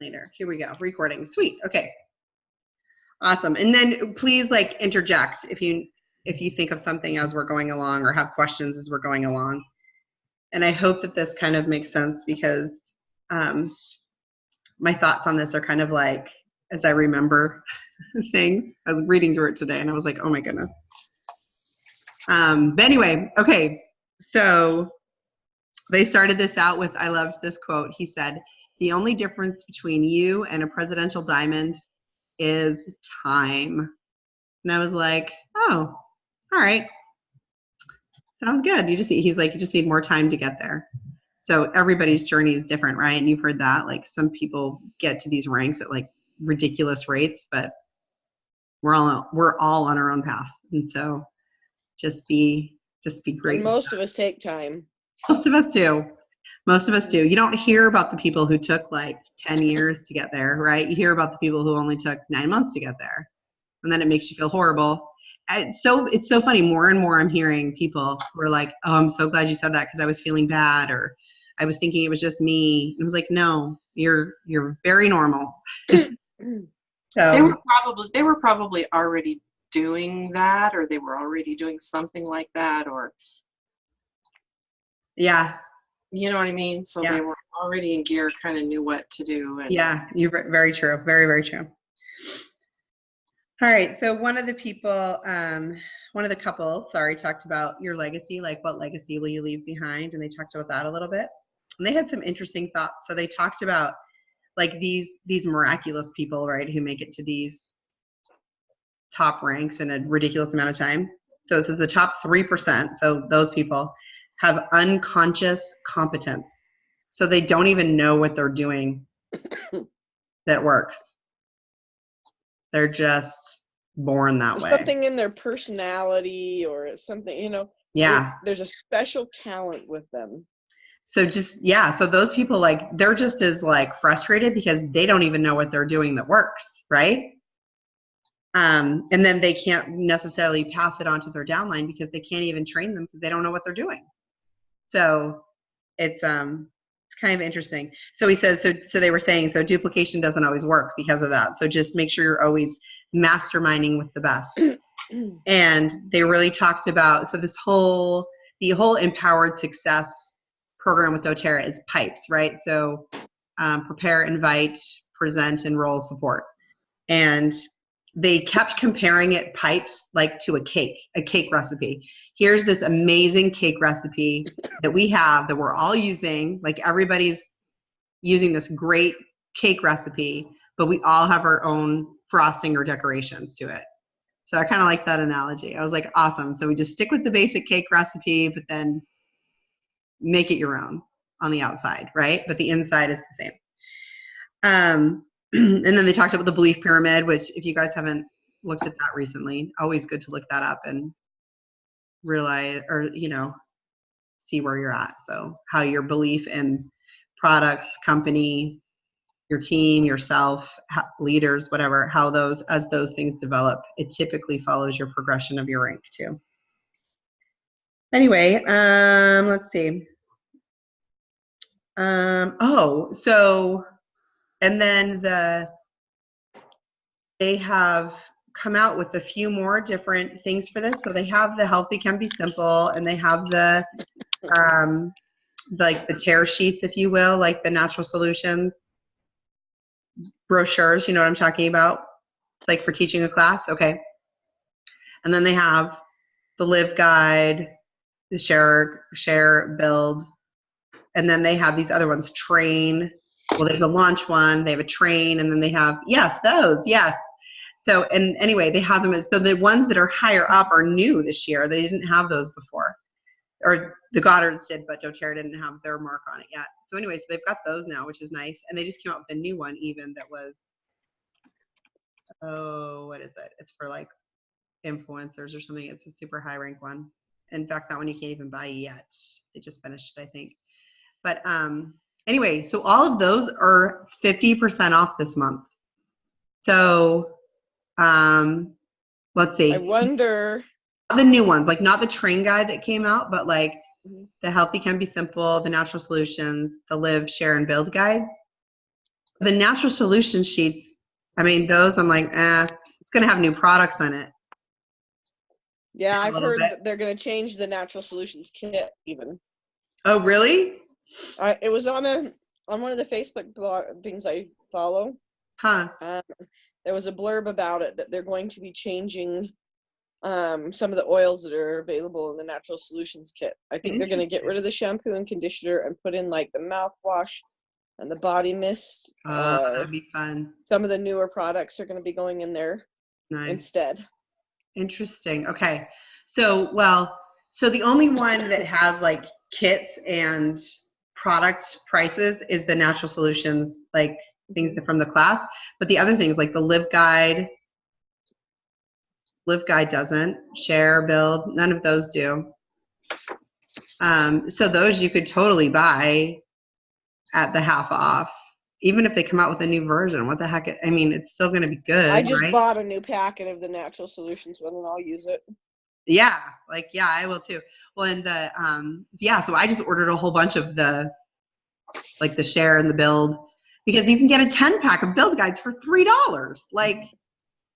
later. Here we go. Recording. Sweet. Okay. Awesome. And then please like interject if you think of something as we're going along or have questions as we're going along. And I hope that this kind of makes sense because my thoughts on this are kind of like as I remember things. I was reading through it today and I was like, oh my goodness. But anyway, okay. So they started this out with, I loved this quote. He said, "The only difference between you and a presidential diamond is time." And I was like, oh, all right. Sounds good. He's like, you just need more time to get there. So everybody's journey is different, right? And you've heard that. Like some people get to these ranks at like ridiculous rates, but we're all on our own path. And so just be great. And most of us take time. Most of us do. Most of us do. You don't hear about the people who took like 10 years to get there, right? You hear about the people who only took 9 months to get there. And then it makes you feel horrible. It's so funny. More and more I'm hearing people who are like, oh, I'm so glad you said that because I was feeling bad, or I was thinking it was just me. I was like, no, you're very normal. So they were probably already doing that, or they were already doing something like that, or yeah. You know what I mean? So they were already in gear, kind of knew what to do. And yeah, you're very true. Very, very true. All right. So one of the people, one of the couples, talked about your legacy, like what legacy will you leave behind? And they talked about that a little bit. And they had some interesting thoughts. So they talked about like these miraculous people, right, who make it to these top ranks in a ridiculous amount of time. So it says the top 3%, so those people have unconscious competence. So they don't even know what they're doing that works. They're just born that way. Something in their personality or something, Yeah. There's a special talent with them. So so those people, like, they're just as like frustrated because they don't even know what they're doing that works, right? And then they can't necessarily pass it on to their downline because they can't even train them because they don't know what they're doing. So it's kind of interesting. So he says, so they were saying, so duplication doesn't always work because of that. So just make sure you're always masterminding with the best. And they really talked about, so the whole empowered success program with doTERRA is PIPES, right? So prepare, invite, present, enroll, support. And they kept comparing it, PIPES, like to a cake recipe. Here's this amazing cake recipe that we have that we're all using, like everybody's using this great cake recipe, but we all have our own frosting or decorations to it. So I kind of like that analogy. I was like, awesome. So we just stick with the basic cake recipe, but then make it your own on the outside, right? But the inside is the same. And then they talked about the belief pyramid, which if you guys haven't looked at that recently, always good to look that up and realize, or, see where you're at. So how your belief in products, company, your team, yourself, leaders, whatever, as those things develop, it typically follows your progression of your rank too. Anyway, let's see. And then they have come out with a few more different things for this. So they have the Healthy Can Be Simple, and they have the like the tear sheets, if you will, like the Natural Solutions brochures. You know what I'm talking about? Like for teaching a class, okay. And then they have the Live Guide, the Share, Build, and then they have these other ones, Train. Well, there's a Launch one, they have a Train, and then they have, those. So, and anyway, they have them so the ones that are higher up are new this year. They didn't have those before. Or the Goddards did, but doTERRA didn't have their mark on it yet. So anyway, so they've got those now, which is nice. And they just came out with a new one even that was, what is it? It's for like influencers or something. It's a super high rank one. In fact, that one you can't even buy yet. They just finished it, I think. But anyway, so all of those are 50% off this month. So let's see. I wonder. The new ones, like not the Train Guide that came out, but like the Healthy Can Be Simple, the Natural Solutions, the Live, Share, and Build Guide. the natural solution sheets, I mean, those I'm like, it's going to have new products on it. Yeah, A I've little heard bit. that they're going to change the natural solutions kit even. Oh, really? It was on one of the Facebook blog things I follow. Huh. There was a blurb about it that they're going to be changing some of the oils that are available in the natural solutions kit. I think they're going to get rid of the shampoo and conditioner and put in like the mouthwash and the body mist. That'd be fun. Some of the newer products are going to be going in there Nice. instead. Interesting. Okay. So the only one that has like kits and product prices is the natural solutions, like things from the class. But the other things like the Live Guide doesn't, Share, Build, none of those do. So those you could totally buy at the half off, even if they come out with a new version. What the heck? I mean, it's still going to be good. I just right? bought a new packet of the natural solutions one, and I'll use it. Yeah, I will too. Well, and so I just ordered a whole bunch of the Share and the Build, because you can get a 10-pack of Build Guides for $3.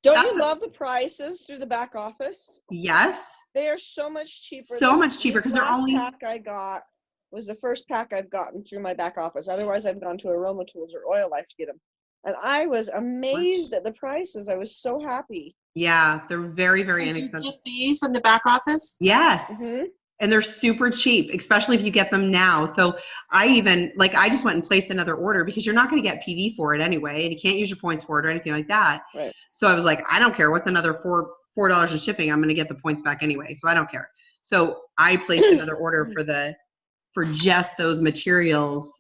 Don't you love the prices through the back office? Yes. They are so much cheaper. So much cheaper because they're only. The last pack I got was the first pack I've gotten through my back office. Otherwise, I've gone to Aroma Tools or Oil Life to get them. And I was amazed at the prices. I was so happy. Yeah, they're very, very You inexpensive. get these in the back office? Yes. Mm-hmm. And they're super cheap, especially if you get them now. So I just went and placed another order because you're not going to get PV for it anyway, and you can't use your points for it or anything like that. Right. So I was like, I don't care. What's another $4 in shipping? I'm going to get the points back anyway, so I don't care. So I placed another order for just those materials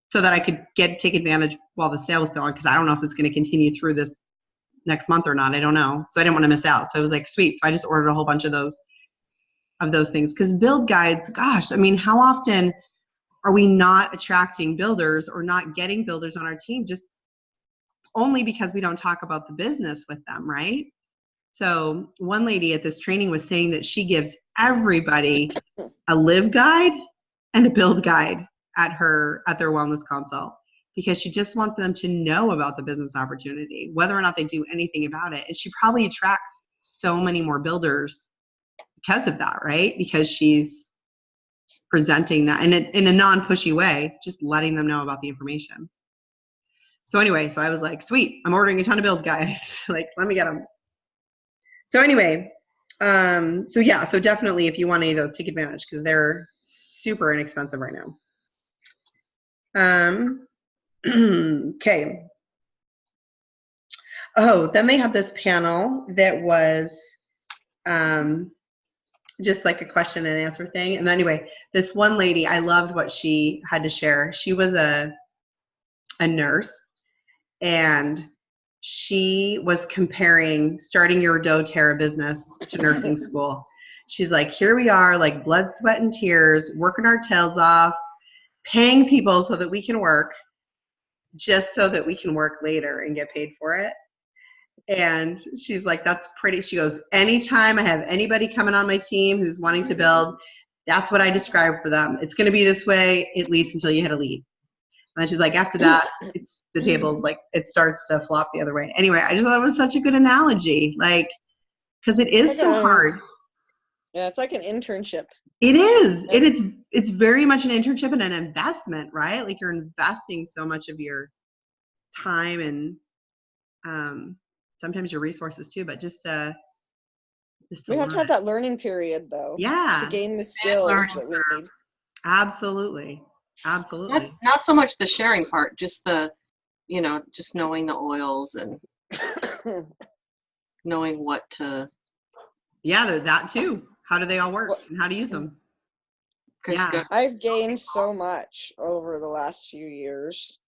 so that I could take advantage while the sale was still on, because I don't know if it's going to continue through this next month or not. I don't know. So I didn't want to miss out. So I was like, sweet. So I just ordered a whole bunch of those things, because Build Guides, gosh, I mean, how often are we not attracting builders or not getting builders on our team just only because we don't talk about the business with them, right? So one lady at this training was saying that she gives everybody a Live Guide and a Build Guide at their wellness consult, because she just wants them to know about the business opportunity, whether or not they do anything about it. And she probably attracts so many more builders because of that, right? Because she's presenting that in a non-pushy way, just letting them know about the information. So anyway, I was like, sweet, I'm ordering a ton of Build Guides. Let me get them. So anyway, so definitely if you want any of those, take advantage, because they're super inexpensive right now. Okay. Oh, then they have this panel that was just like a question and answer thing. And anyway, this one lady, I loved what she had to share. She was a nurse, and she was comparing starting your doTERRA business to nursing school. She's like, here we are, like blood, sweat, and tears, working our tails off, paying people so that we can work, just so that we can work later and get paid for it. And she's like, that's pretty. She goes, anytime I have anybody coming on my team who's wanting to build, that's what I describe for them. It's going to be this way, at least until you hit a lead. And she's like, after that, the table's like, it starts to flop the other way. Anyway, I just thought it was such a good analogy, because it is so hard. Yeah, it's like an internship. It is. It's very much an internship and an investment, right? Like you're investing so much of your time and sometimes your resources too, but just we have to have that learning period though. Yeah. To gain the skills that we need. Absolutely. Not so much the sharing part, just just knowing the oils and knowing what to. Yeah, they're that too. How do they all work and how to use them? Yeah. I've gained so much over the last few years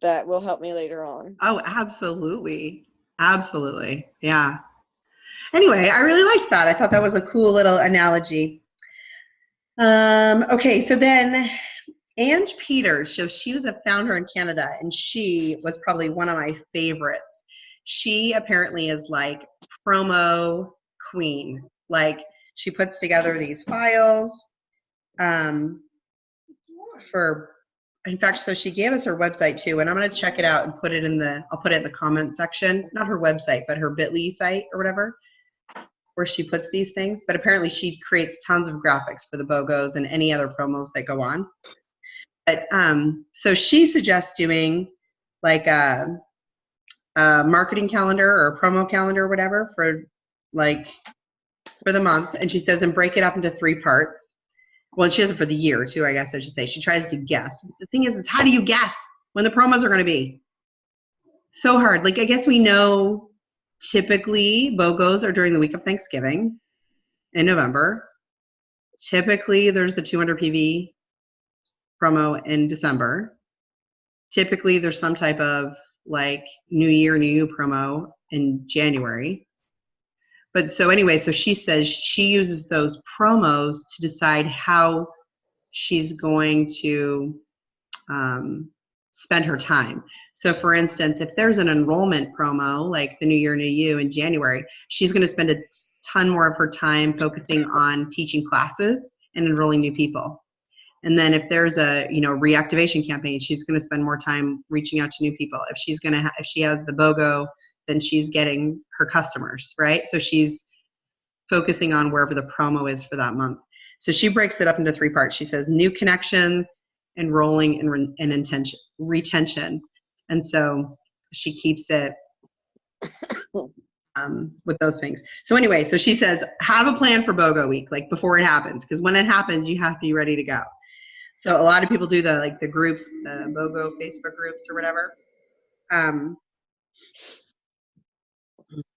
that will help me later on. Oh, absolutely. Absolutely. Yeah. Anyway, I really liked that. I thought that was a cool little analogy. Okay, so then Ange Peters, so she was a founder in Canada, and she was probably one of my favorites. She apparently is like promo queen. Like she puts together these files for in fact, so she gave us her website too, and I'm going to check it out and put it in I'll put it in the comment section, not her website, but her Bitly site or whatever, where she puts these things. But apparently she creates tons of graphics for the BOGOs and any other promos that go on. But so she suggests doing like a marketing calendar or a promo calendar or whatever for the month. And she says, and break it up into 3 parts. Well, she does it for the year too, I guess I should say. She tries to guess. But the thing is how do you guess when the promos are going to be? So hard. Like, I guess we know typically BOGOs are during the week of Thanksgiving in November. Typically there's the 200 PV promo in December. Typically there's some type of like New Year, New You promo in January. But so anyway, so she says she uses those promos to decide how she's going to spend her time. So for instance, if there's an enrollment promo, like the New Year, New You in January, she's going to spend a ton more of her time focusing on teaching classes and enrolling new people. And then if there's a, reactivation campaign, she's going to spend more time reaching out to new people. If she has the BOGO, then she's getting her customers, right? So she's focusing on wherever the promo is for that month. So she breaks it up into 3 parts. She says new connections, enrolling, and retention. And so she keeps it with those things. So anyway, so she says, have a plan for BOGO week, like before it happens, because when it happens, you have to be ready to go. So a lot of people do the groups, the BOGO Facebook groups or whatever.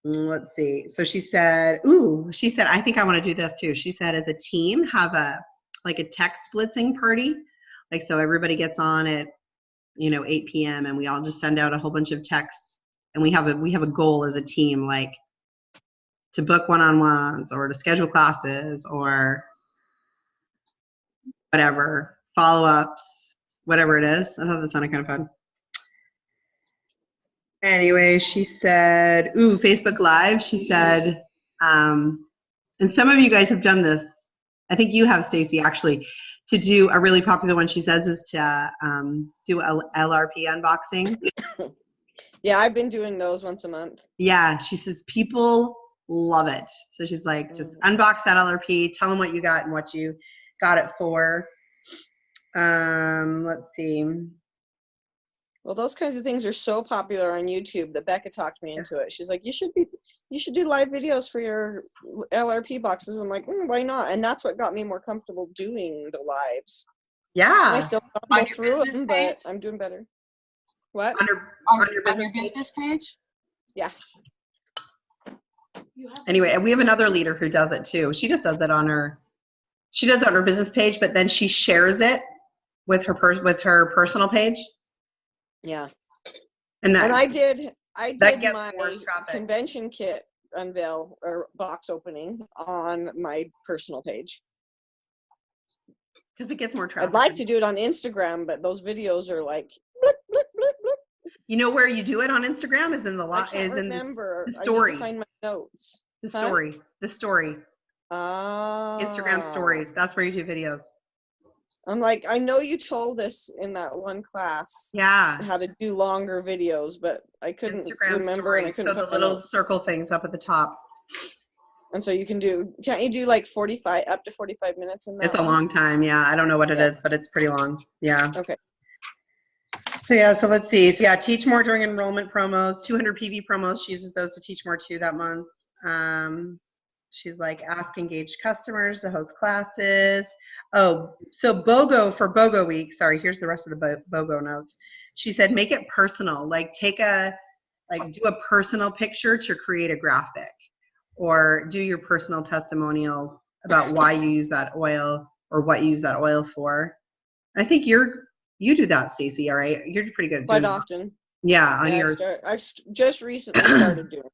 Let's see. So she said, I think I want to do this too. She said, as a team, have a text blitzing party. Like, so everybody gets on at, 8 p.m. and we all just send out a whole bunch of texts, and we have a goal as a team, like to book one-on-ones or to schedule classes or whatever, follow-ups, whatever it is. I thought that sounded kind of fun. Anyway, she said, Facebook Live. She said, and some of you guys have done this. I think you have, Stacy, actually, to do a really popular one. She says is to do a LRP unboxing. Yeah, I've been doing those once a month. Yeah, she says people love it. So she's like, just unbox that LRP, tell them what you got and what you got it for. Let's see. Well, those kinds of things are so popular on YouTube that Becca talked me into it. She's like, you should do live videos for your LRP boxes. I'm like, why not? And that's what got me more comfortable doing the lives. Yeah. I still go through them, but I'm doing better. What? On your business page? Yeah. Anyway, we have another leader who does it too. She just does it on her business page, but then she shares it with her personal page. Yeah. And I did my traffic. convention kit unveil or box opening on my personal page. Because it gets more traffic. I'd like to do it on Instagram, but those videos are like blip, blip, blip, blip. You know where you do it on Instagram is in the I can't remember. The story. I need to find my notes. The story. Instagram stories. That's where you do videos. I'm like, I know you told us in that one class, how to do longer videos, but I couldn't remember stories. And I couldn't. So the little circle things up at the top. And so can't you do like 45 up to 45 minutes in that? It's a long time. Yeah, I don't know what it is, but it's pretty long. Yeah. Okay. So let's see. So teach more during enrollment promos, 200 PV promos. She uses those to teach more too that month. She's like, ask engaged customers to host classes. Oh, so BOGO for BOGO week. Sorry, here's the rest of the BOGO notes. She said, make it personal. Like do a personal picture to create a graphic, or do your personal testimonials about why you use that oil or what you use that oil for. I think you do that, Stacy. All right, you're pretty good at quite doing often. That. Yeah, I've just recently started doing.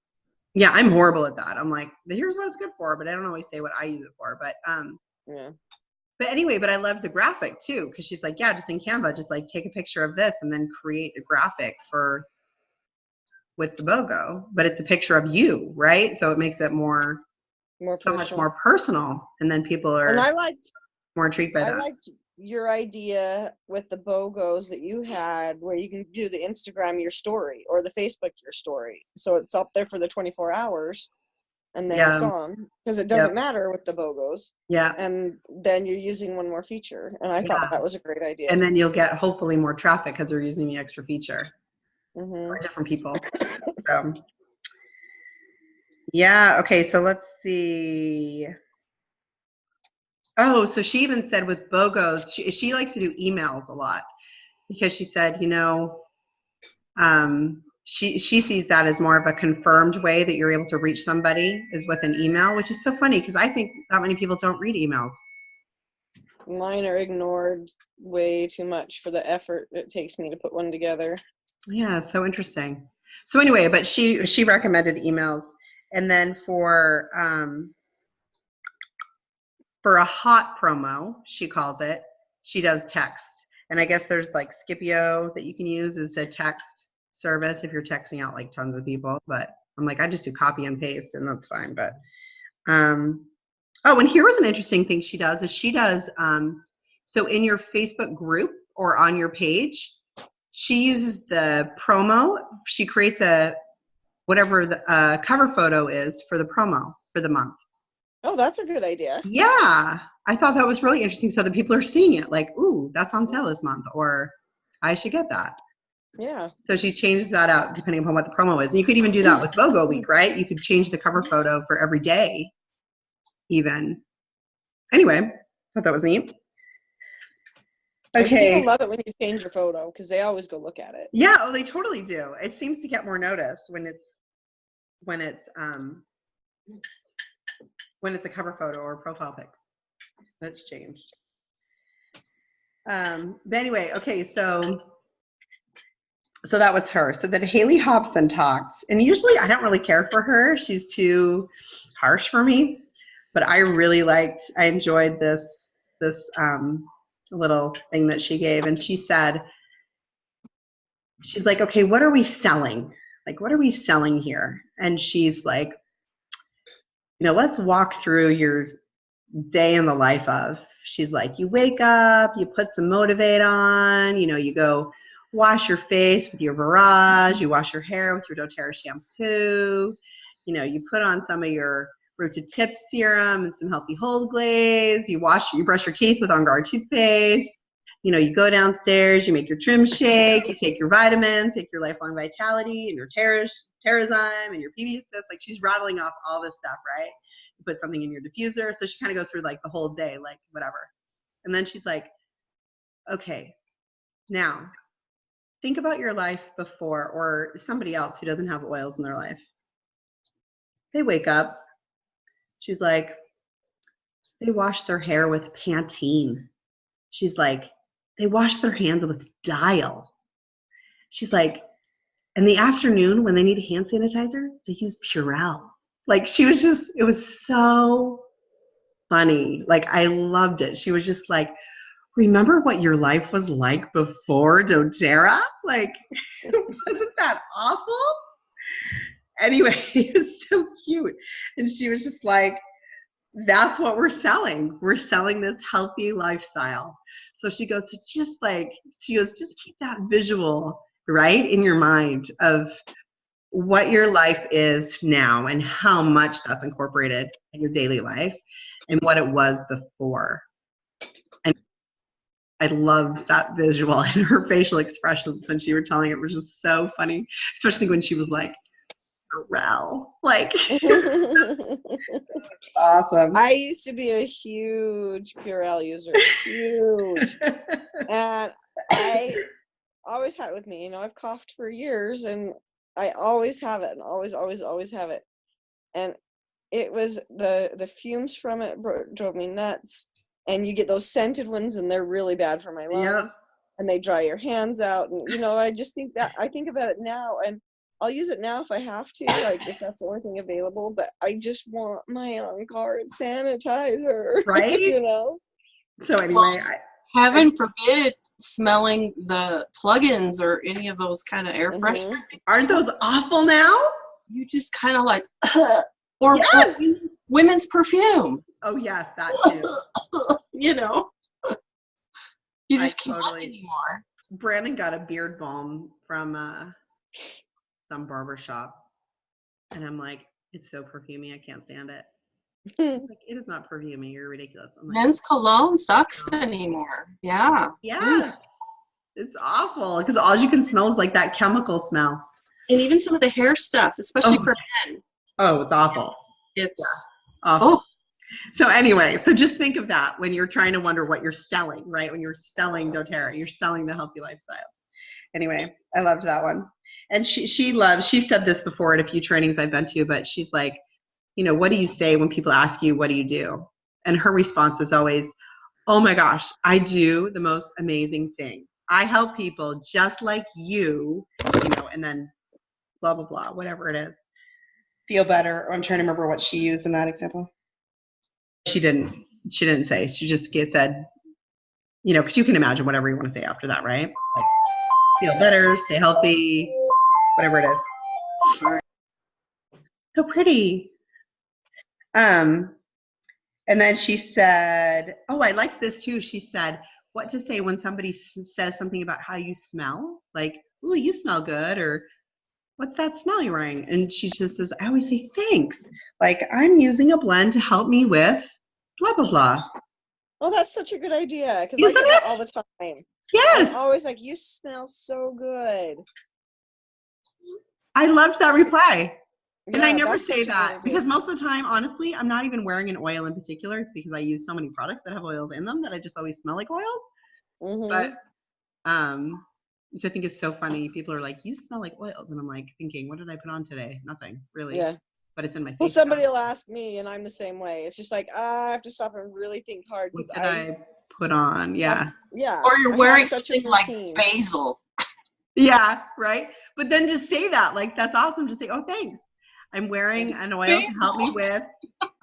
Yeah, I'm horrible at that. I'm like, here's what it's good for, but I don't always say what I use it for. But yeah. But anyway, but I love the graphic too, because she's like, just in Canva, just like take a picture of this and then create the graphic with the BOGO. But it's a picture of you, right? So it makes it so much more personal, and then people are more intrigued by that. your idea with the BOGOs that you had, where you can do the Instagram your story or the Facebook your story, so it's up there for the 24 hours, and then it's Yeah. gone because it Yep. doesn't matter with the BOGOs. Yeah. And then you're using one more feature, and I thought that was a great idea. And then you'll get hopefully more traffic because they're using the extra feature Mhm. for different people. So, yeah. Okay. So let's see. Oh, so she even said with BOGOs, she likes to do emails a lot because she said, she sees that as more of a confirmed way that you're able to reach somebody is with an email, which is so funny because I think that many people don't read emails. Mine are ignored way too much for the effort it takes me to put one together. Yeah, so interesting. So anyway, but she recommended emails, and then for a hot promo, she calls it, she does text. And I guess there's like Scipio that you can use as a text service if you're texting out like tons of people. But I'm like, I just do copy and paste, and that's fine. But oh, and here was an interesting thing she does is she does so in your Facebook group or on your page, she uses the promo. She creates a whatever the cover photo is for the promo for the month. Oh, that's a good idea. Yeah, I thought that was really interesting. So the people are seeing it like, ooh, that's on sale this month, or I should get that. Yeah. So she changes that out depending upon what the promo is. And you could even do that with BOGO week, right? You could change the cover photo for every day, even. Anyway, I thought that was neat. Okay. And people love it when you change your photo because they always go look at it. Yeah, oh, they totally do. It seems to get more notice when it's a cover photo or a profile pic. That's changed. But anyway, okay, so that was her. So then Haley Hobson talked, and usually I don't really care for her. She's too harsh for me, but I enjoyed this little thing that she gave, and she said, she's like, okay, what are we selling? Like, what are we selling here? And she's like, let's walk through your day in the life of. She's like, you wake up, you put some Motivate on, you go wash your face with your Barrage, you wash your hair with your doTERRA shampoo, you put on some of your Root to Tip serum and some Healthy Hold Glaze, you brush your teeth with On Guard toothpaste, you go downstairs, you make your trim shake, you take your vitamins, take your Lifelong Vitality and your Terrazyme and your PB Assist. Like, she's rattling off all this stuff, right? You put something in your diffuser. So she kind of goes through like the whole day, like whatever. And then she's like, okay, now think about your life before, or somebody else who doesn't have oils in their life. They wake up. She's like, they wash their hair with Pantene. She's like, they wash their hands with Dial. She's like, in the afternoon when they need hand sanitizer, they use Purell. Like, it was so funny. Like, I loved it. She was just like, remember what your life was like before doTERRA? Like, wasn't that awful? Anyway, it's so cute. And she was just like, that's what we're selling. We're selling this healthy lifestyle. So she goes, just keep that visual, right, in your mind of what your life is now and how much that's incorporated in your daily life and what it was before. And I loved that visual and her facial expressions when she was telling it was just so funny, especially when she was like, Purell. Like, awesome. I used to be a huge Purell user, huge. And I always had it with me. I've coughed for years and I always have it and always have it. And it was the fumes from it drove me nuts. And you get those scented ones and they're really bad for my lungs. Yep. And they dry your hands out. And, I just think I think about it now and I'll use it now if I have to, like if that's the only thing available, but I just want my On Guard sanitizer. Right? So anyway, heaven forbid smelling the plugins or any of those kind of air fresheners. Aren't those awful now? You just kind of like, or women's perfume. Oh yes, that too. You I just can't totally- anymore. Brandon got a beard balm from some barber shop, and I'm like, it's so perfumey, I can't stand it. He's like, it is not perfumey, you're ridiculous. I'm like, Men's cologne sucks anymore. Yeah. yeah, it's awful because all you can smell is like that chemical smell. And even some of the hair stuff, especially Oh. for men. Oh, it's awful. It's Awful. oh, So anyway, so just think of that when you're trying to wonder what you're selling, right? When you're selling doTERRA, you're selling the healthy lifestyle. Anyway, I loved that one. And she said this before at a few trainings I've been to, but she's like, you know, what do you say when people ask you, what do you do? And her response is always, oh my gosh, I do the most amazing thing. I help people just like you know, and then blah, blah, blah, whatever it is. Feel better. Or I'm trying to remember what she used in that example. She didn't say. She just said, you know, because you can imagine whatever you want to say after that, right? Like, feel better, stay healthy, whatever it is. So pretty. And then she said, oh, I like this too. She said, what to say when somebody says something about how you smell, like, ooh, you smell good, or what's that smell you're wearing? And she just says, I always say thanks. Like, I'm using a blend to help me with blah, blah, blah. Oh, that's such a good idea because I Isn't get that it? all the time. Yes. I'm always like, you smell so good. I loved that reply. And I Yeah, never that's say such a that good idea. because most of the time, honestly, I'm not even wearing an oil in particular. It's because I use so many products that have oils in them that I just always smell like oil. Mhm. But, which I think is so funny. People are like, you smell like oils. And I'm like thinking, what did I put on today? Nothing really. Yeah. But it's in my face. Well, somebody will ask me, and I'm the same way. It's just like I have to stop and really think hard What because did I put on? Yeah. yeah. or you're I wearing have such a something like routine. basil. Yeah, right. But then just say that. Like, that's awesome. Just say, oh, thanks. I'm wearing an oil to help me with,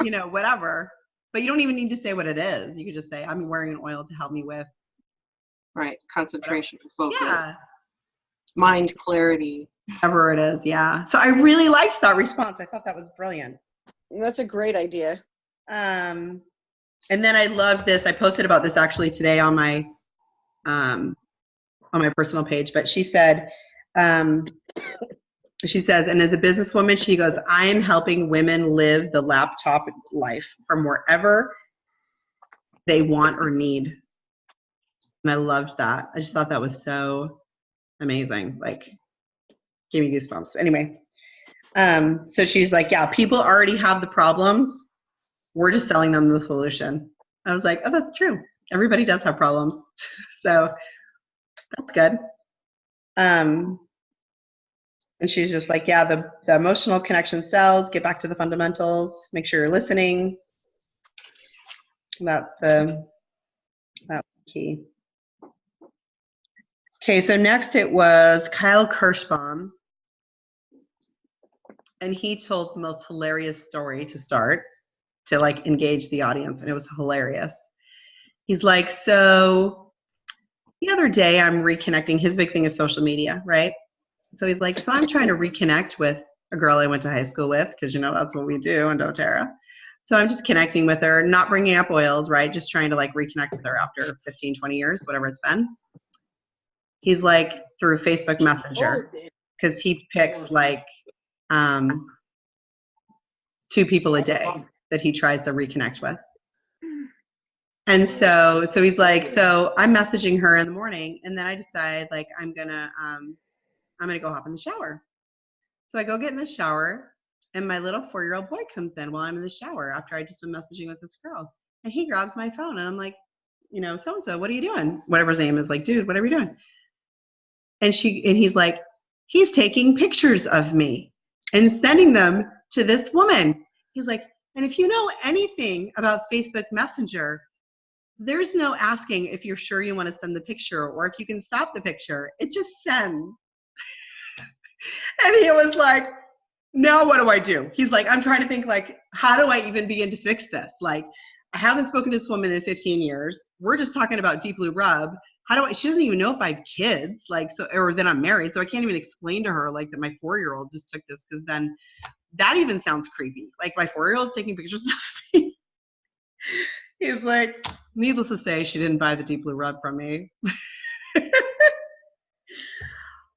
you know, whatever. But you don't even need to say what it is. You could just say, I'm wearing an oil to help me with. Right. Concentration, focus, Yeah. mind clarity. Whatever it is. Yeah. So I really liked that response. I thought that was brilliant. That's a great idea. And then I love this. I posted about this actually today on my personal page, but she said, she says, and as a businesswoman, she goes, I am helping women live the laptop life from wherever they want or need. And I loved that. I just thought that was so amazing. Like, gave me goosebumps. Anyway, so she's like, yeah, people already have the problems. We're just selling them the solution. I was like, oh, that's true. Everybody does have problems. So that's good. And she's just like, yeah, the emotional connection sells. Get back to the fundamentals. Make sure you're listening. That's key. Okay, so next it was Kyle Kirschbaum. And he told the most hilarious story to start, to like engage the audience, and it was hilarious. He's like, so the other day I'm reconnecting. His big thing is social media, right? So he's like, so I'm trying to reconnect with a girl I went to high school with, because you know that's what we do in doTERRA. So I'm just connecting with her, not bringing up oils, right? Just trying to like reconnect with her after 15, 20 years, whatever it's been. He's like through Facebook Messenger, because he picks like 2 people a day that he tries to reconnect with. And so he's like, so I'm messaging her in the morning, and then I decide like I'm gonna go hop in the shower. So I go get in the shower, and my little 4-year-old boy comes in while I'm in the shower after I just been messaging with this girl, and he grabs my phone, and I'm like, you know, so and so, what are you doing? Whatever his name is, like, dude, what are you doing? And he's like, he's taking pictures of me and sending them to this woman. He's like, and if you know anything about Facebook Messenger, there's no asking if you're sure you want to send the picture or if you can stop the picture. It just sends. And he was like, now what do I do? He's like, I'm trying to think, like, how do I even begin to fix this? Like, I haven't spoken to this woman in 15 years. We're just talking about Deep Blue Rub. She doesn't even know if I have kids, like, so, or that I'm married. So I can't even explain to her, like, that my 4-year-old just took this, because then that even sounds creepy. Like, my 4-year-old's taking pictures of me. He's like, needless to say, she didn't buy the deep blue rug from me.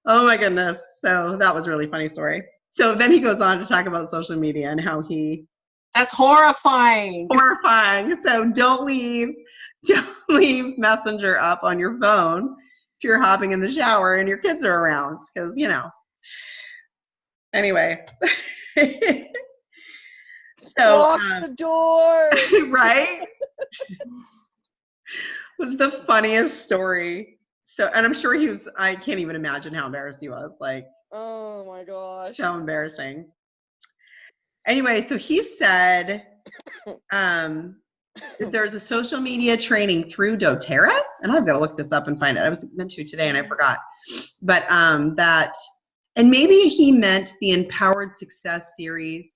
Oh my goodness. So that was a really funny story. So then he goes on to talk about social media and how That's horrifying. horrifying. So don't leave Messenger up on your phone if you're hopping in the shower and your kids are around, because anyway. So Lock the door. right? Was the funniest story. So, and I'm sure I can't even imagine how embarrassed he was. Like, Oh my gosh. so embarrassing. Anyway, so he said there's a social media training through doTERRA, and I've got to look this up and find it. I was meant to today and I forgot. But and maybe he meant the Empowered Success series.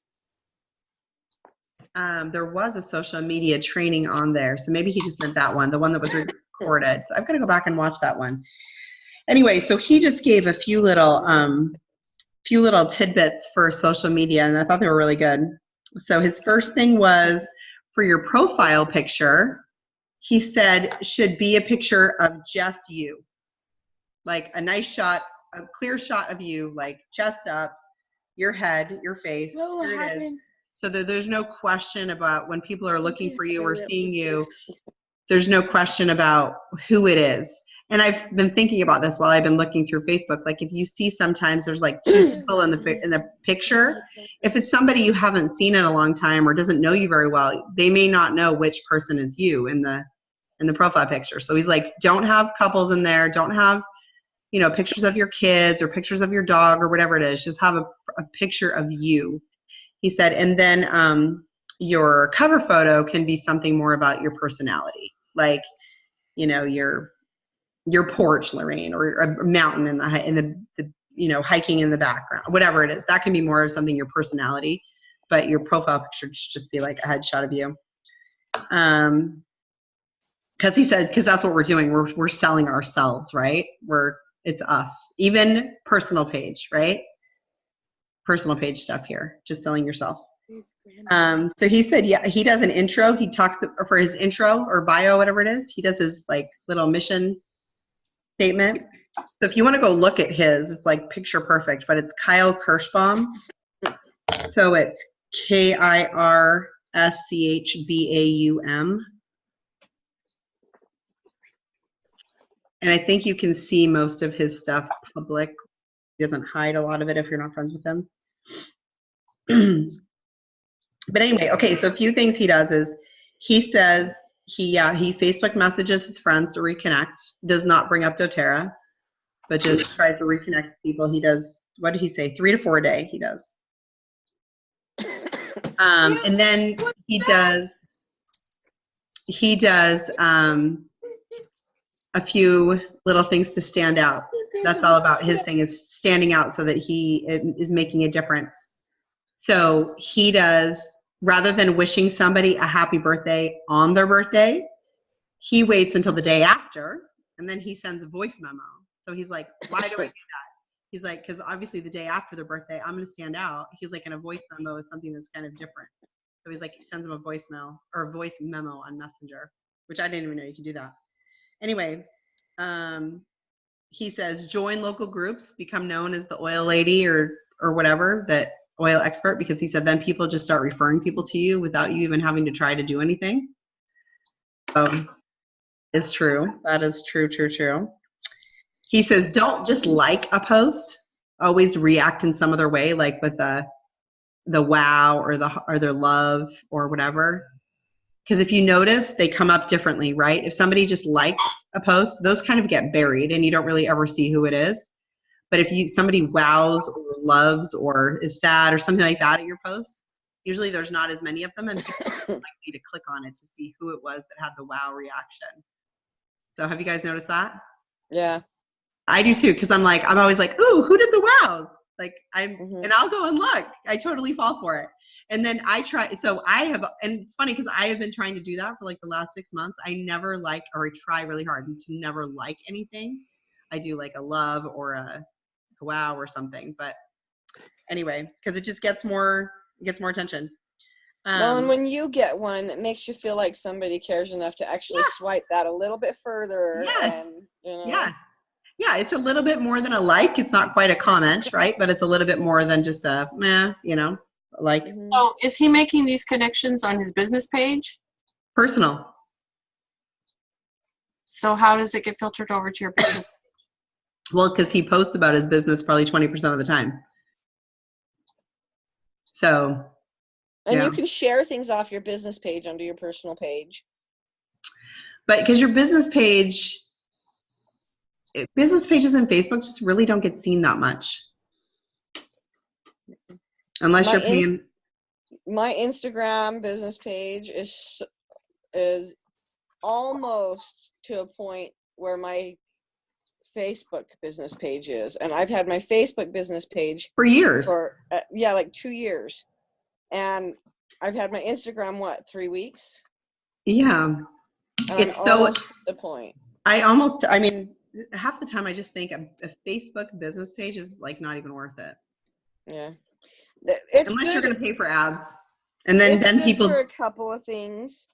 There was a social media training on there, so maybe he just meant that one, the one that was recorded. So I've got to go back and watch that one. Anyway, so he just gave a few little tidbits for social media, and I thought they were really good. So his first thing was, for your profile picture, he said should be a picture of just you, like a nice shot, a clear shot of you, like chest up, your head, your face. No, what Here it is. happened? So that there's no question about when people are looking for you or seeing you, there's no question about who it is. And I've been thinking about this while I've been looking through Facebook. Like, if you see sometimes there's like two people in the picture, if it's somebody you haven't seen in a long time or doesn't know you very well, they may not know which person is you in the profile picture. So he's like, don't have couples in there, don't have pictures of your kids or pictures of your dog or whatever it is. Just have a picture of you. He said, and then your cover photo can be something more about your personality, like your porch, Lorraine, or a mountain in the hiking in the background, whatever it is. That can be more of something your personality, but your profile picture should just be like a headshot of you. Because he said, because that's what we're doing. We're selling ourselves, right? It's us. Even personal page, right? Personal page stuff here, just selling yourself. So he said, yeah, he does an intro. He talks for his intro or bio, whatever it is. He does his like little mission statement. So if you want to go look at his, it's like picture perfect, but it's Kyle Kirschbaum. So it's KIRSCHBAUM. And I think you can see most of his stuff public. He doesn't hide a lot of it if you're not friends with him. But anyway, okay, so a few things he does is he says he Facebook messages his friends to reconnect, does not bring up doTERRA, but just tries to reconnect with people. He does, what did he say, 3 to 4 a day he does. And then he does a few little things to stand out. That's all about his thing, is standing out so that he is making a difference. So he does, rather than wishing somebody a happy birthday on their birthday, he waits until the day after, and then he sends a voice memo. So he's like, why do I do that? He's like, because obviously the day after their birthday, I'm going to stand out. He's like, and a voice memo is something that's kind of different. So he's like, he sends him a voicemail or a voice memo on Messenger, which I didn't even know you could do that. Anyway, he says, join local groups, become known as the oil lady or whatever, that oil expert, because he said then people just start referring people to you without you even having to try to do anything. So it's true. That is true. He says, don't just like a post, always react in some other way, like with the wow or their love or whatever. Because if you notice, they come up differently, right? If somebody just likes a post, those kind of get buried and you don't really ever see who it is. But if somebody wows or loves or is sad or something like that at your post, usually there's not as many of them, and people are likely to click on it to see who it was that had the wow reaction. So have you guys noticed that? Yeah. I do too, because I'm always like, ooh, who did the wows? Like and I'll go and look. I totally fall for it. And then I try, so I have, and it's funny because I have been trying to do that for like the last 6 months. I never like, or I try really hard to never like anything. I do like a love or a wow or something. But anyway, because it just gets more attention. Well, and when you get one, it makes you feel like somebody cares enough to actually Yeah. swipe that a little bit further. Yes. And, you know. Yeah. Yeah, it's a little bit more than a like. It's not quite a comment, right? But it's a little bit more than just a meh, like Mhm. So is he making these connections on his business page? personal. So how does it get filtered over to your business? Well, because he posts about his business probably 20% of the time. So, And yeah. you can share things off your business page onto your personal page. But because your business pages in Facebook just really don't get seen that much. Unless you're paying. My Instagram business page is almost to a point where my Facebook business page is, and I've had my Facebook business page For years. for like 2 years, and I've had my Instagram 3 weeks. Yeah, And it's I'm so almost at the point. I mean, half the time I just think a Facebook business page is like not even worth it. Yeah, it's unless good. you're going to pay for ads, and then It's good people for a couple of things.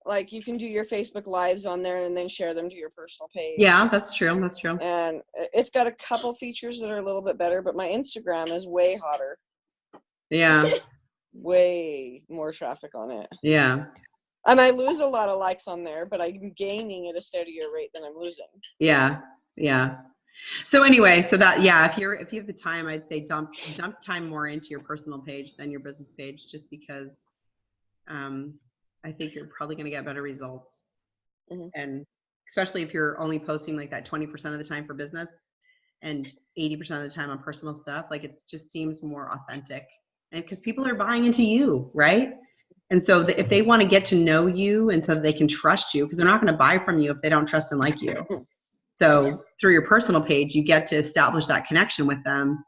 Like you can do your Facebook lives on there and then share them to your personal page. Yeah, that's true. That's true. And it's got a couple features that are a little bit better, but my Instagram is way hotter. Yeah. Way more traffic on it. Yeah. And I lose a lot of likes on there, but I'm gaining at a steadier rate than I'm losing. Yeah. Yeah. So anyway, so that, yeah, if you have the time, I'd say dump time more into your personal page than your business page, just because I think you're probably going to get better results. Mm-hmm. And especially if you're only posting like that 20% of the time for business and 80% of the time on personal stuff, like it just seems more authentic. And because people are buying into you, right? And so if they want to get to know you and so they can trust you, because they're not going to buy from you if they don't trust and like you. So through your personal page, you get to establish that connection with them,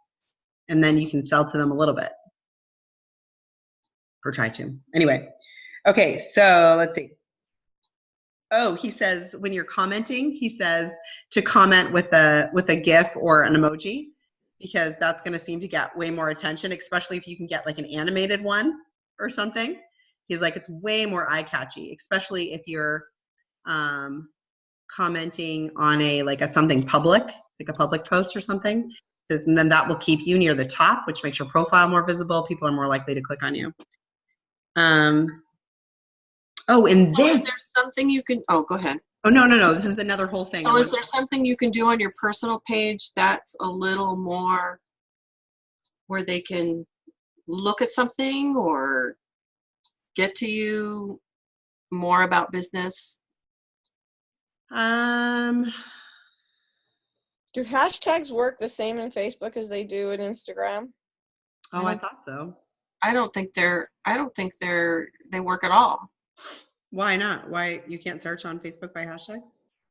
and then you can sell to them a little bit. Or try to. Anyway. Okay, so let's see. Oh, he says when you're commenting, he says to comment with a GIF or an emoji, because that's going to seem to get way more attention, especially if you can get like an animated one or something. He's like, it's way more eye-catchy, especially if you're commenting on something public, like a public post or something. And then that will keep you near the top, which makes your profile more visible. People are more likely to click on you. Oh, and so is there something you can, go ahead. Oh, no. This is another whole thing. So is there something you can do on your personal page that's a little more where they can look at something or get to you more about business? Do hashtags work the same in Facebook as they do in Instagram? Oh, I thought so. I don't think they work at all. Why not? Why you can't search on Facebook by hashtags?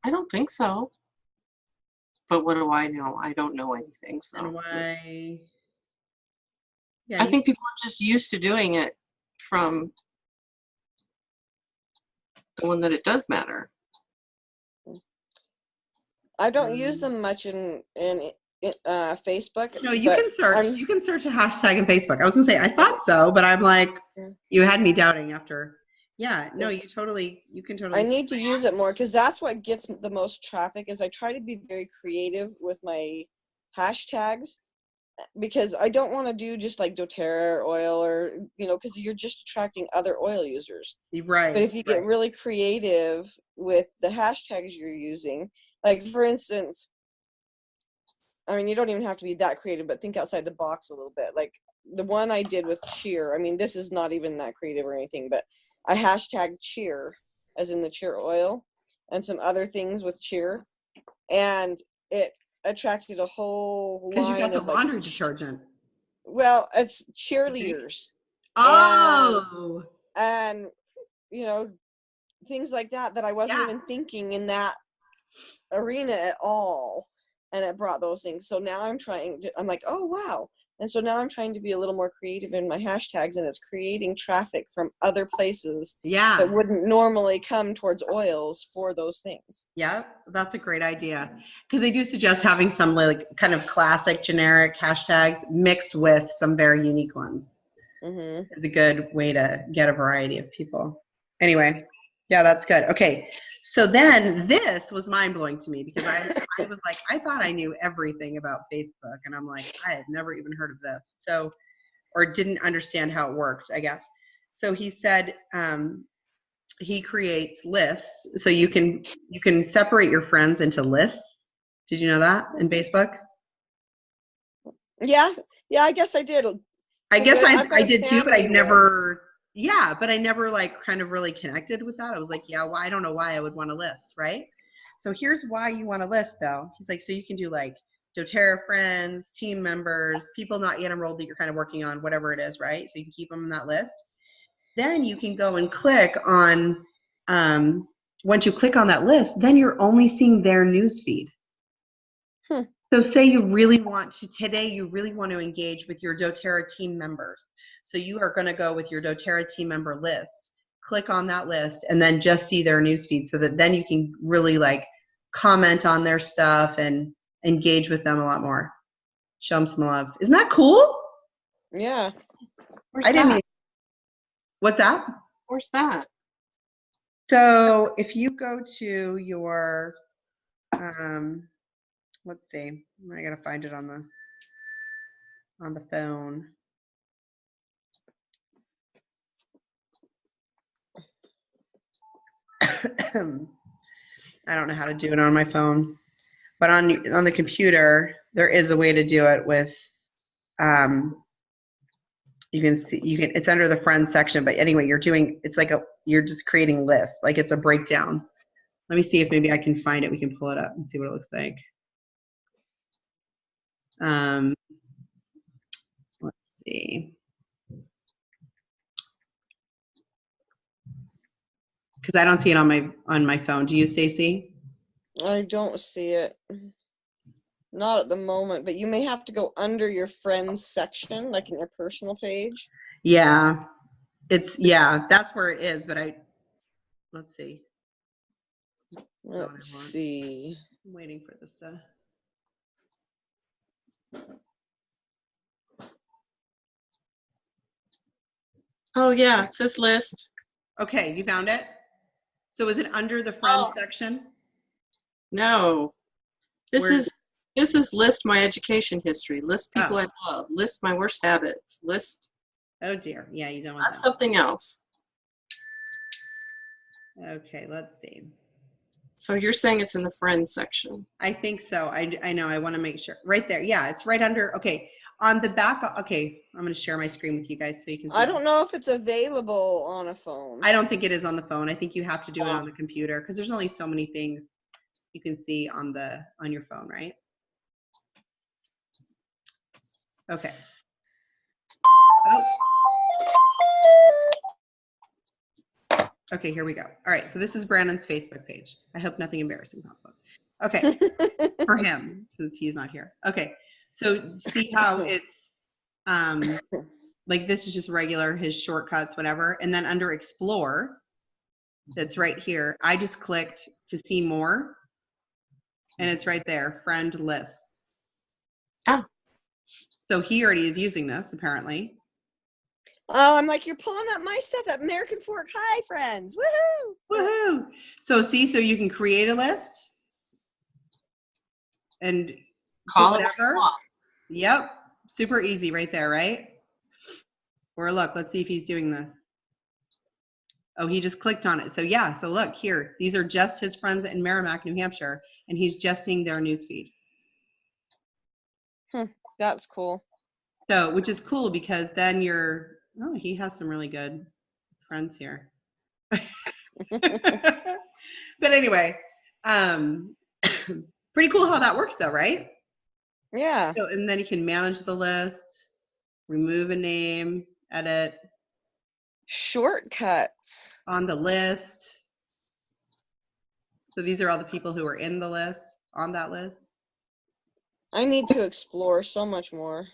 I don't think so. But what do I know? I don't know anything. So. And why? Yeah, I think people are just used to doing it from the one that it does matter. I don't use them much in Facebook. No, you can search. You can search a hashtag in Facebook. I was gonna say I thought so, but I'm like, you had me doubting after. Yeah, no, you can totally. I need to use it more because that's what gets the most traffic. Is I try to be very creative with my hashtags, because I don't want to do just like doTERRA oil or because you're just attracting other oil users. Right. But if you get really creative with the hashtags you're using, like for instance, I mean, you don't even have to be that creative, but think outside the box a little bit. Like the one I did with cheer. I mean, this is not even that creative or anything, but I hashtagged cheer, as in the cheer oil, and some other things with cheer, and it attracted a whole line of. Because you got the laundry detergent. Well, it's cheerleaders. Oh. And things like that I wasn't even thinking in that arena at all. And it brought those things. So now I'm like, oh, wow. And so now I'm trying to be a little more creative in my hashtags, and it's creating traffic from other places that wouldn't normally come towards oils for those things. Yeah, that's a great idea. Because they do suggest having some like kind of classic generic hashtags mixed with some very unique ones. is a good way to get a variety of people. Anyway, yeah, that's good. Okay, so then this was mind-blowing to me because I was like, I thought I knew everything about Facebook, and I'm like, I had never even heard of this. So, or didn't understand how it worked, I guess. So he said he creates lists, so you can separate your friends into lists. Did you know that in Facebook? Yeah, I guess I did. I guess I've got I a did too, but I family never, yeah, but I never like kind of really connected with that. I was like, yeah, well, I don't know why I would want a list, right? So here's why you want a list though. He's like, so you can do like doTERRA friends, team members, people not yet enrolled that you're kind of working on, whatever it is, right? So you can keep them in that list. Then you can go and click on, once you click on that list, then you're only seeing their news feed. So say you really want to, today you really want to engage with your doTERRA team members. So you are going to go with your doTERRA team member list, click on that list, and then just see their newsfeed so that then you can really like comment on their stuff and engage with them a lot more. Show them some love. Isn't that cool? Yeah. Where's I didn't that? even, what's that? Where's that? So if you go to your, let's see, I gotta find it on the phone. I don't know how to do it on my phone, but on the computer there is a way to do it with. You can see it's under the friends section, but anyway, it's like you're just creating lists, like it's a breakdown. Let me see if maybe I can find it. We can pull it up and see what it looks like. Let's see. Because I don't see it on my phone. Do you, Stacy? I don't see it. Not at the moment, but you may have to go under your friends section, like in your personal page. Yeah, that's where it is. But let's see. Let's see. I'm waiting for this to. Oh yeah, it says list. Okay, you found it? So is it under the friends section? No. This is list my education history, list people I love, list my worst habits, list. Oh dear. Yeah, you don't want That's something else. Okay, let's see. So you're saying it's in the friends section? I think so. I know. I want to make sure. Right there. Yeah, it's right under. Okay, on the back. Okay, I'm going to share my screen with you guys so you can see. I don't know if it's available on a phone. I don't think it is on the phone. I think you have to do it on the computer because there's only so many things you can see on your phone, right? Okay. Oh. Okay, here we go. All right, so this is Brandon's Facebook page. I hope nothing embarrassing pops up. Okay, for him, since he's not here. Okay, so see how it's, like this is just regular, his shortcuts, whatever. And then under Explore, that's right here, I just clicked to see more. And it's right there, friend list. Oh. So he already is using this, apparently. Oh, I'm like, you're pulling up my stuff at American Fork. Hi, friends. Woohoo! Woohoo! So see, so you can create a list and call whatever. It yep. Super easy right there, right? Or look, let's see if he's doing this. Oh, he just clicked on it. So yeah, so look here. These are just his friends in Merrimack, New Hampshire, and he's just seeing their newsfeed. That's cool. So, which is cool because then he has some really good friends here. But anyway, pretty cool how that works though, right? Yeah. So, and then you can manage the list, remove a name, edit. Shortcuts. On the list. So these are all the people who are in the list, on that list. I need to explore so much more.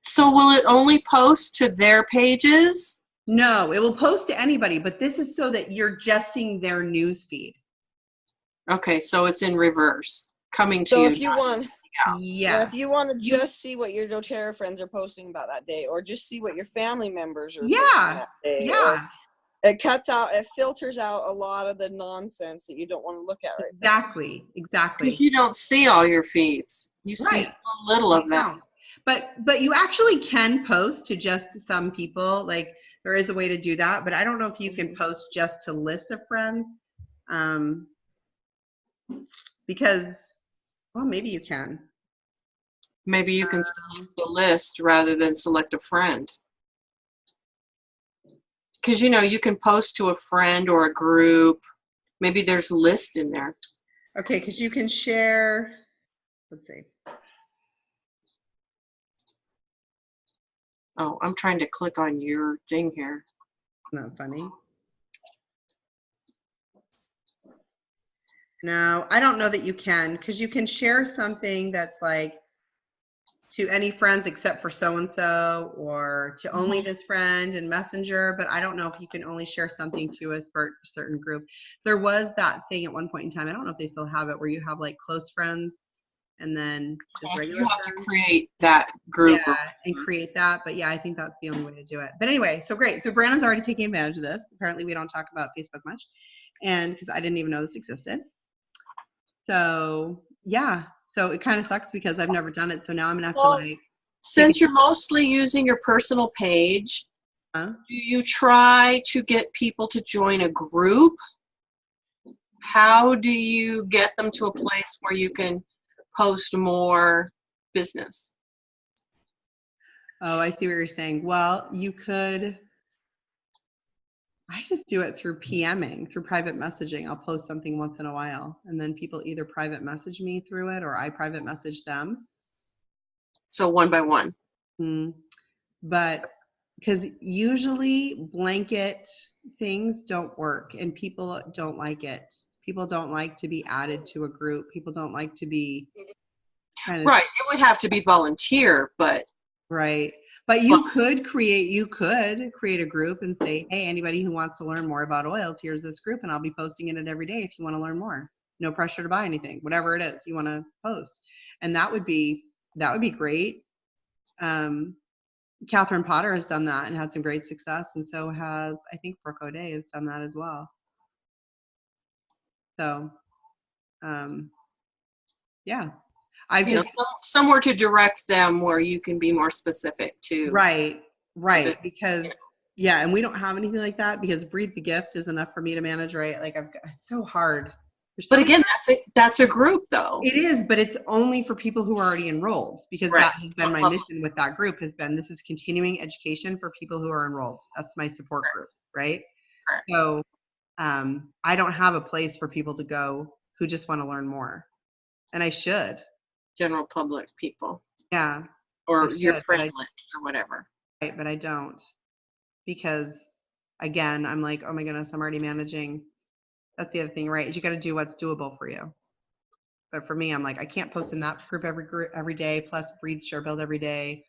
So will it only post to their pages? No, it will post to anybody, but this is so that you're just seeing their news feed. Okay, so it's in reverse, coming to So you. if you want, out. Yeah, Yeah. if you want to just see what your doTERRA friends are posting about that day, or just see what your family members are posting Yeah. that day, Yeah. or it filters out a lot of the nonsense that you don't want to look at right then. Exactly. Exactly. Because you don't see all your feeds. You see Right. so little of You them. don't. But you actually can post to just some people. Like there is a way to do that, but I don't know if you can post just to list of friends. Because well, maybe you can. Maybe you can select the list rather than select a friend. Because, you know, you can post to a friend or a group. Maybe there's a list in there. Okay, because you can share, let's see. Oh, I'm trying to click on your thing here. Not funny. No, I don't know that you can, because you can share something that's like to any friends except for so-and-so, or to only this friend in Messenger, but I don't know if you can only share something to a certain group. There was that thing at one point in time, I don't know if they still have it, where you have like close friends and then just regular You have friends. to create that group. Yeah, and create that. But yeah, I think that's the only way to do it. But anyway, so great. So Brandon's already taking advantage of this. Apparently we don't talk about Facebook much, and because I didn't even know this existed. So yeah, so it kind of sucks because I've never done it. So now I'm gonna have to like. Since you're mostly using your personal page, do you try to get people to join a group? How do you get them to a place where you can post more business? Oh, I see what you're saying. Well, you could. I just do it through PMing, through private messaging. I'll post something once in a while, and then people either private message me through it or I private message them. So one by one. But because usually blanket things don't work and people don't like it. People don't like to be added to a group. People don't like to be kind of right. It would have to be volunteer, but right. But you could create a group and say, hey, anybody who wants to learn more about oils, here's this group, and I'll be posting in it every day if you want to learn more. No pressure to buy anything, whatever it is you want to post. And that would be great. Catherine Potter has done that and had some great success, and so has, I think, Brooke O'Day has done that as well. So, yeah, I've just somewhere to direct them where you can be more specific to. Right, because yeah, and we don't have anything like that because Breathe the Gift is enough for me to manage, right? Like it's so hard. But again, that's a group though. It is, but it's only for people who are already enrolled because that has been my mission with that group this is continuing education for people who are enrolled. That's my support group, right? So I don't have a place for people to go who just want to learn more. And I should. General public people. Yeah. Or your friend list or whatever. Right, but I don't. Because again, I'm like, oh my goodness, I'm already managing. That's the other thing, right? Is you got to do what's doable for you. But for me, I'm like, I can't post in that group every day, plus Breathe Share Build every day,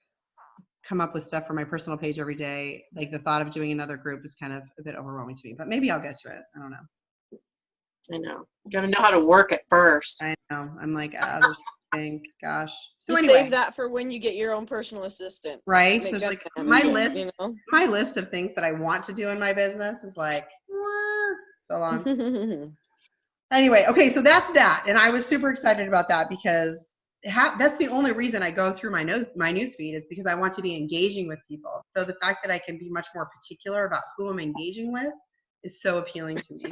come up with stuff for my personal page every day. Like the thought of doing another group is kind of a bit overwhelming to me, but maybe I'll get to it. I don't know. I know. You got to know how to work it first. I know. I'm like, there's things, gosh. So anyway, save that for when you get your own personal assistant. Right? There's like my list of things that I want to do in my business is like, so long. Anyway, okay, so that's that. And I was super excited about that because that's the only reason I go through my news feed is because I want to be engaging with people. So the fact that I can be much more particular about who I'm engaging with is so appealing to me.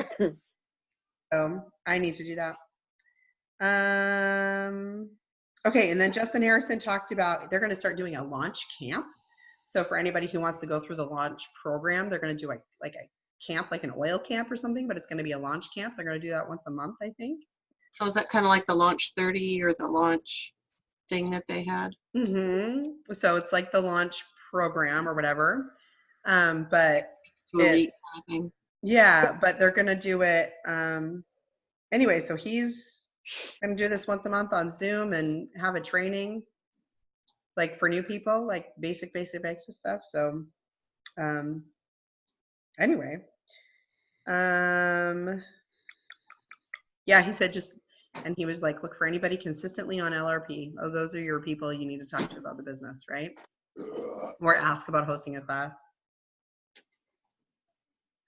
So I need to do that. Okay, and then Justin Harrison talked about they're going to start doing a launch camp. So for anybody who wants to go through the launch program, they're going to do like a camp, like an oil camp or something, but it's going to be a launch camp. They're going to do that once a month, I think. So is that kind of like the Launch 30 or the launch thing that they had? Mm-hmm. So it's like the launch program or whatever. But yeah, but they're going to do it. Anyway, so he's going to do this once a month on Zoom and have a training like for new people, like basic stuff. So, anyway, yeah, he said just And he was like, look for anybody consistently on LRP. Oh, those are your people you need to talk to about the business, right? Or ask about hosting a class.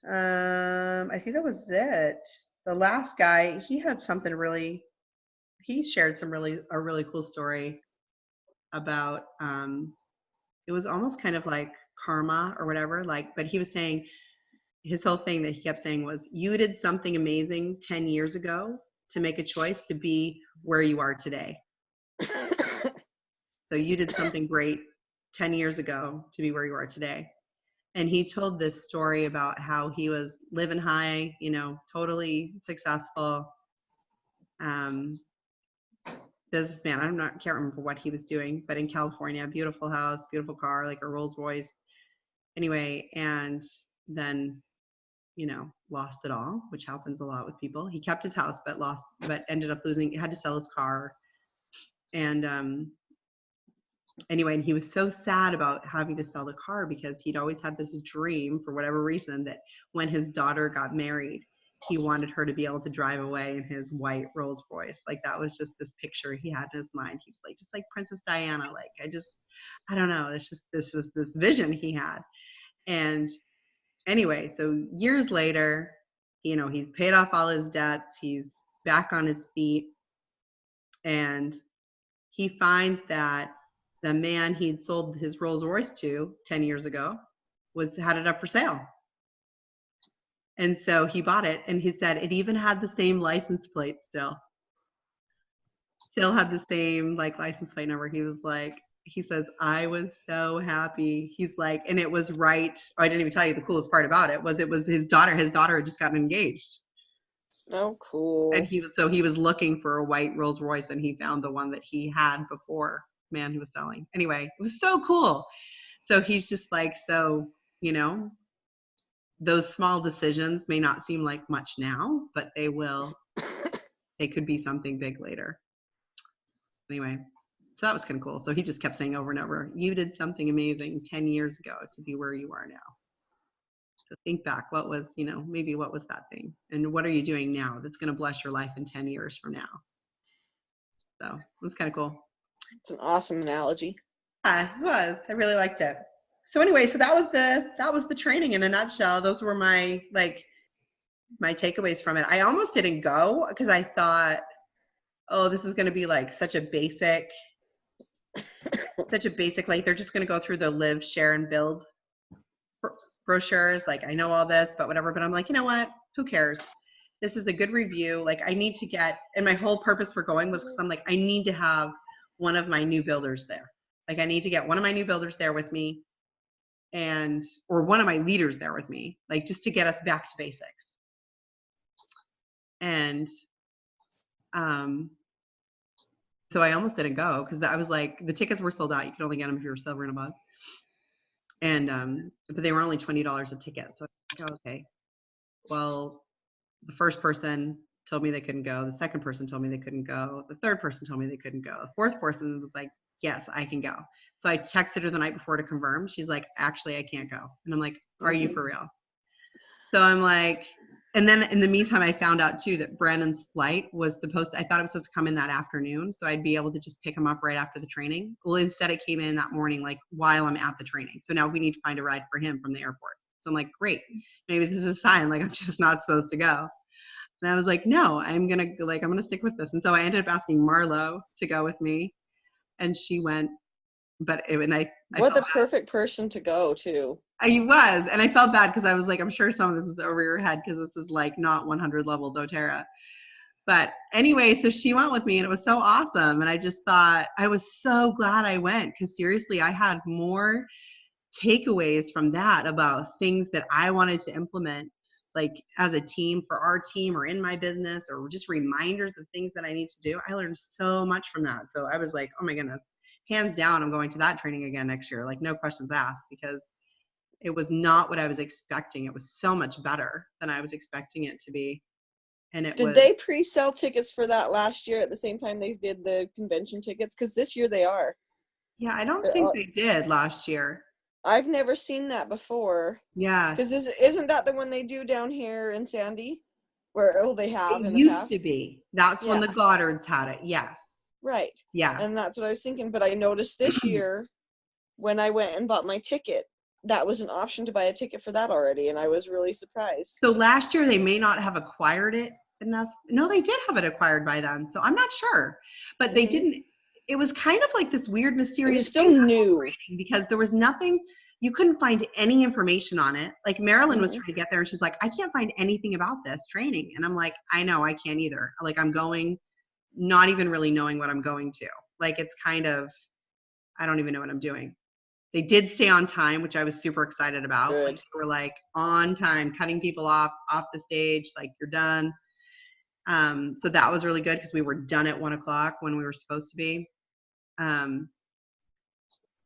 I think that was it. The last guy, he had something really, he shared a really cool story about, it was almost kind of like karma or whatever, like, but he was saying, his whole thing that he kept saying was, you did something amazing 10 years ago to make a choice to be where you are today. So you did something great 10 years ago to be where you are today. And he told this story about how he was living high, you know, totally successful businessman. Can't remember what he was doing, but in California, beautiful house, beautiful car, like a Rolls Royce. Anyway, and then, you know, lost it all, which happens a lot with people. He kept his house, but ended up losing, had to sell his car. And anyway, and he was so sad about having to sell the car because he'd always had this dream, for whatever reason, that when his daughter got married, he wanted her to be able to drive away in his white Rolls Royce. Like, that was just this picture he had in his mind. He was like, just like Princess Diana. Like, I don't know. This was this vision he had. And anyway, so years later, you know, he's paid off all his debts. He's back on his feet. And he finds that the man he'd sold his Rolls Royce to 10 years ago had it up for sale. And so he bought it, and he said it even had the same license plate still had the same like license plate number. He says, I was so happy. He's like, and it was right. Oh, I didn't even tell you the coolest part about it was his daughter had just gotten engaged. Oh, cool. And he was looking for a white Rolls Royce, and he found the one that he had before, man who was selling. Anyway, it was so cool. So he's just like, so, you know, those small decisions may not seem like much now, but they could be something big later. Anyway, so that was kind of cool. So he just kept saying over and over, you did something amazing 10 years ago to be where you are now. So think back, maybe what was that thing? And what are you doing now that's going to bless your life in 10 years from now? So it was kind of cool. It's an awesome analogy. Yeah, it was. I really liked it. So anyway, so that was the training in a nutshell. Those were my takeaways from it. I almost didn't go because I thought, oh, this is going to be like such a basic, like they're just going to go through the live, share, and build brochures. Like, I know all this, but whatever. But I'm like, you know what? Who cares? This is a good review. Like, I need to get, and my whole purpose for going was because I'm like, I need to have one of my new builders there. Like, I need to get one of my new builders there with me, or one of my leaders there with me, like, just to get us back to basics. And so I almost didn't go because I was like, the tickets were sold out. You could only get them if you were silver and above. And but they were only $20 a ticket. So I was like, oh, okay. Well, the first person told me they couldn't go. The second person told me they couldn't go. The third person told me they couldn't go. The fourth person was like, yes, I can go. So I texted her the night before to confirm. She's like, actually, I can't go. And I'm like, are you for real? So I'm like, and then in the meantime, I found out too that Brandon's flight was I thought it was supposed to come in that afternoon. So I'd be able to just pick him up right after the training. Well, instead it came in that morning, like while I'm at the training. So now we need to find a ride for him from the airport. So I'm like, great, maybe this is a sign, like I'm just not supposed to go. And I was like, no, I'm going to stick with this. And so I ended up asking Marlo to go with me, and she went, but what the perfect person to go to. I was, and I felt bad because I was like, I'm sure some of this is over your head because this is like not 100 level doTERRA. But anyway, so she went with me, and it was so awesome. And I just thought, I was so glad I went because seriously, I had more takeaways from that about things that I wanted to implement, like as a team, for our team, or in my business, or just reminders of things that I need to do. I learned so much from that. So I was like, oh my goodness, hands down, I'm going to that training again next year. Like, no questions asked, because it was not what I was expecting. It was so much better than I was expecting it to be. And did they pre-sell tickets for that last year at the same time they did the convention tickets? Because this year they are. Yeah, I don't think they did last year. I've never seen that before. Yeah. Because isn't that the one they do down here in Sandy? Where they have It in the used past. to be. That's when Yeah. the Goddards had it. Yes. Right. Yeah. And that's what I was thinking. But I noticed this year when I went and bought my ticket, that was an option to buy a ticket for that already. And I was really surprised. So last year they may not have acquired it enough. No, they did have it acquired by then. So I'm not sure. But they Mhm. didn't. It was kind of like this weird, It mysterious was still thing, that whole new. training, because there was nothing, you couldn't find any information on it. Like Marilyn was Mhm. trying to get there and she's like, I can't find anything about this training. And I'm like, I know, I can't either. Like I'm going, not even really knowing what I'm going to. Like it's kind of, I don't even know what I'm doing. They did stay on time, which I was super excited about. Like Good. they were like on time, cutting people off the stage, like you're done. So that was really good because we were done at 1:00 when we were supposed to be.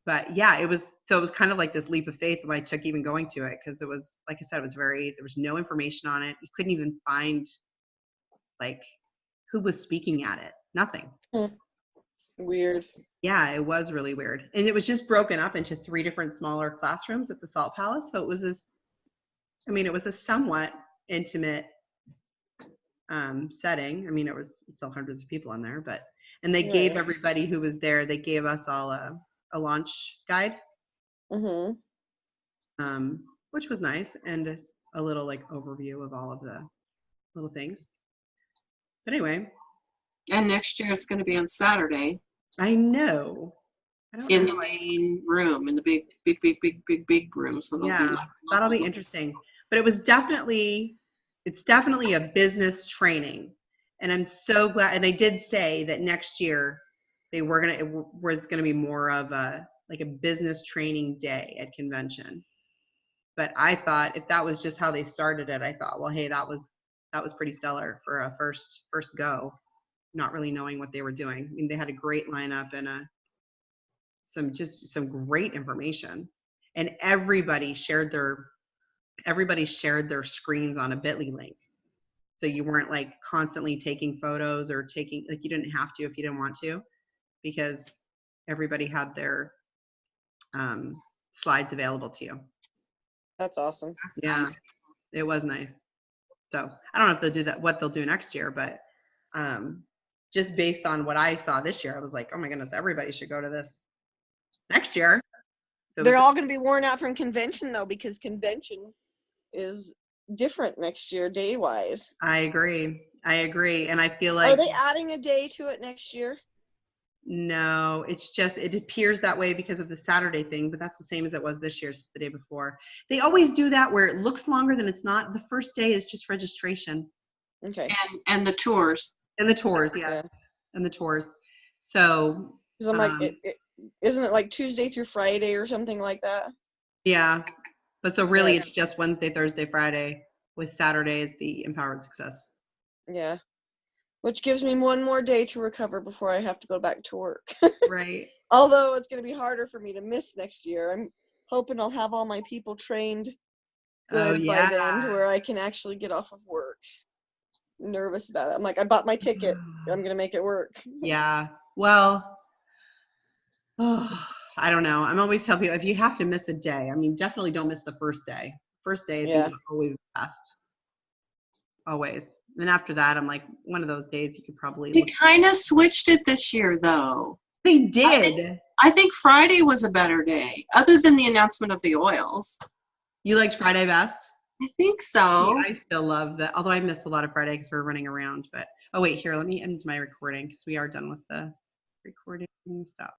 But yeah, it was kind of like this leap of faith that I took even going to it, because it was, like I said, it was there was no information on it. You couldn't even find like who was speaking at it. Nothing. Weird. Yeah, it was really weird. And it was just broken up into 3 different smaller classrooms at the Salt Palace. So it was it was a somewhat intimate setting. I mean, it was still hundreds of people in there, and they gave Right. everybody who was there, they gave us all a launch guide, Mhm. which was nice, and a little like overview of all of the little things. But anyway, And next year it's going to be on Saturday I know. I don't in know. the main room, in the big room. So there'll be Yeah, like that'll be multiple- interesting. But it's definitely a business training, and I'm so glad. And they did say that next year it was gonna be more of a like a business training day at convention. But I thought if that was just how they started it, I thought, well, hey, that was pretty stellar for a first go, not really knowing what they were doing. I mean, they had a great lineup and some great information, and everybody shared their screens on a Bitly link. So you weren't like constantly taking photos or you didn't have to if you didn't want to, because everybody had their slides available to you. That's awesome. That's Yeah, nice. it was nice. So I don't know if they'll do that, what they'll do next year, but just based on what I saw this year, I was like, oh my goodness, everybody should go to this next year. They're all going to be worn out from convention though, because convention is different next year day wise. I agree. And I feel Are like they adding a day to it next year? no, it's just, it appears that way because of the Saturday thing, but that's the same as it was this year, it's the day before. They always do that where it looks longer than it's not. The first day is just registration Okay. And the tours. and the tours, Yeah. and the tours. So Because I'm like, isn't it like Tuesday through Friday or something like that? yeah, but so really Yeah. it's just Wednesday, Thursday, Friday, with Saturday as the Empowered Success. Yeah. Which gives me one more day to recover before I have to go back to work. Right. Although it's going to be harder for me to miss next year. I'm hoping I'll have all my people trained good by then to where I can actually get off of work. I'm nervous about it. I'm like, I bought my ticket. I'm going to make it work. Yeah. Well, I don't know. I'm always telling people, if you have to miss a day, I mean, definitely don't miss the first day. First day is Yeah. always the best. Always. And after that, I'm like, one of those days you could probably They look. kind of switched it this year, though. They did. I think Friday was a better day, other than the announcement of the oils. You liked Friday best? I think so. Yeah, I still love that. Although I missed a lot of Friday because we were running around. But oh wait, here, let me end my recording because we are done with the recording stuff.